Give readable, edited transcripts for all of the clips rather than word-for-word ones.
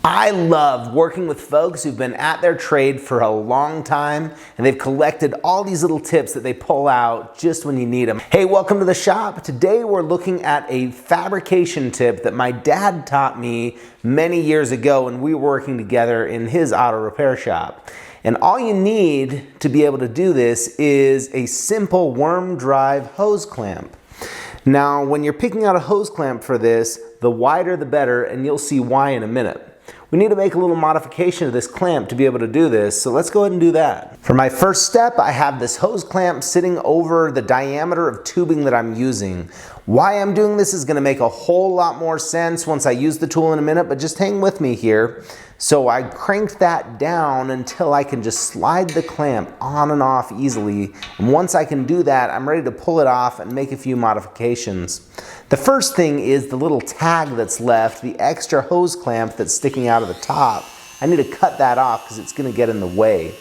I love working with folks who've been at their trade for a long time and they've collected all these little tips that they pull out just when you need them. Hey, welcome to the shop. Today we're looking at a fabrication tip that my dad taught me many years ago when we were working together in his auto repair shop. And all you need to be able to do this is a simple worm drive hose clamp. Now, when you're picking out a hose clamp for this, the wider the better, and you'll see why in a minute. We need to make a little modification to this clamp to be able to do this, so let's go ahead and do that. For my first step, I have this hose clamp sitting over the diameter of tubing that I'm using. Why I'm doing this is going to make a whole lot more sense once I use the tool in a minute, but just hang with me here. So I cranked that down until I can just slide the clamp on and off easily. And once I can do that, I'm ready to pull it off and make a few modifications. The first thing is the little tag that's left, the extra hose clamp that's sticking out of the top. I need to cut that off because it's going to get in the way.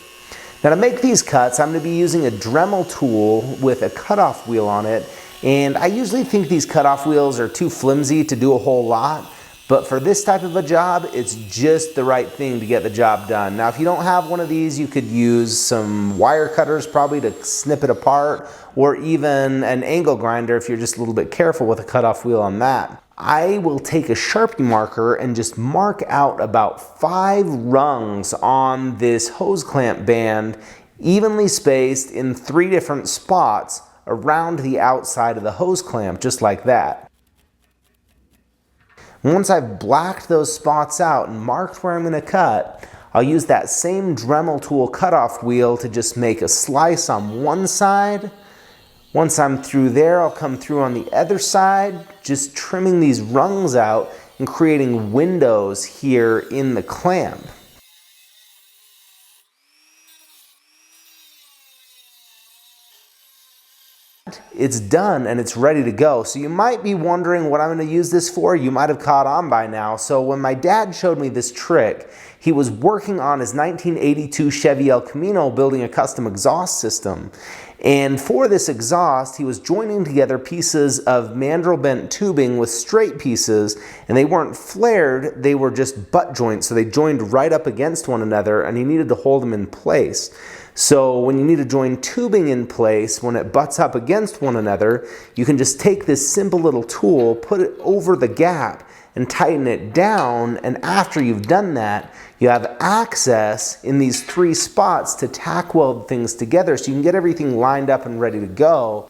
Now to make these cuts, I'm going to be using a Dremel tool with a cutoff wheel on it. And I usually think these cutoff wheels are too flimsy to do a whole lot. But for this type of a job, it's just the right thing to get the job done. Now, if you don't have one of these, you could use some wire cutters probably to snip it apart, or even an angle grinder if you're just a little bit careful with a cutoff wheel on that. I will take a Sharpie marker and just mark out about 5 rungs on this hose clamp band, evenly spaced in 3 different spots around the outside of the hose clamp, just like that. Once I've blacked those spots out and marked where I'm going to cut, I'll use that same Dremel tool cutoff wheel to just make a slice on one side. Once I'm through there, I'll come through on the other side, just trimming these rungs out and creating windows here in the clamp. It's done and it's ready to go. So you might be wondering what I'm going to use this for. You might have caught on by now. So when my dad showed me this trick, he was working on his 1982 Chevy El Camino building a custom exhaust system. And for this exhaust, he was joining together pieces of mandrel bent tubing with straight pieces, and they weren't flared, they were just butt joints. So they joined right up against one another, and he needed to hold them in place. So when you need to join tubing in place, when it butts up against one another, you can just take this simple little tool, put it over the gap, and tighten it down. And after you've done that, you have access in these 3 spots to tack weld things together so you can get everything lined up and ready to go.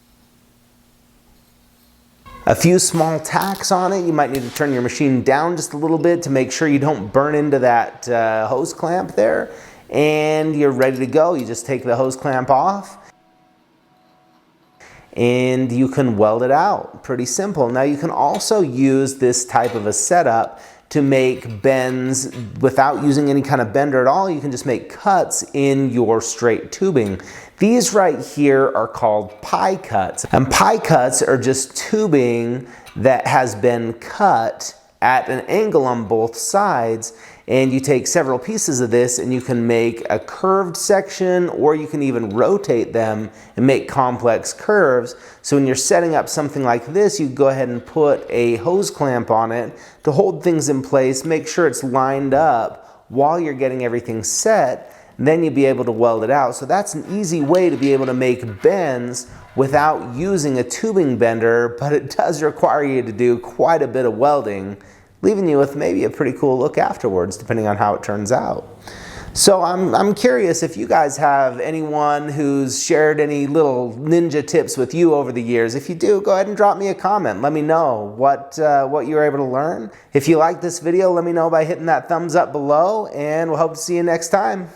A few small tacks on it. You might need to turn your machine down just a little bit to make sure you don't burn into that hose clamp there. And you're ready to go. You just take the hose clamp off and you can weld it out. Pretty simple. Now you can also use this type of a setup to make bends without using any kind of bender at all. You can just make cuts in your straight tubing. These right here are called pie cuts. And pie cuts are just tubing that has been cut at an angle on both sides, and you take several pieces of this and you can make a curved section, or you can even rotate them and make complex curves. So when you're setting up something like this, you go ahead and put a hose clamp on it to hold things in place, make sure it's lined up while you're getting everything set, and then you'll be able to weld it out. So that's an easy way to be able to make bends without using a tubing bender, but it does require you to do quite a bit of welding, leaving you with maybe a pretty cool look afterwards, depending on how it turns out. So I'm curious if you guys have anyone who's shared any little ninja tips with you over the years. If you do, go ahead and drop me a comment. Let me know what you were able to learn. If you like this video, let me know by hitting that thumbs up below, and we'll hope to see you next time.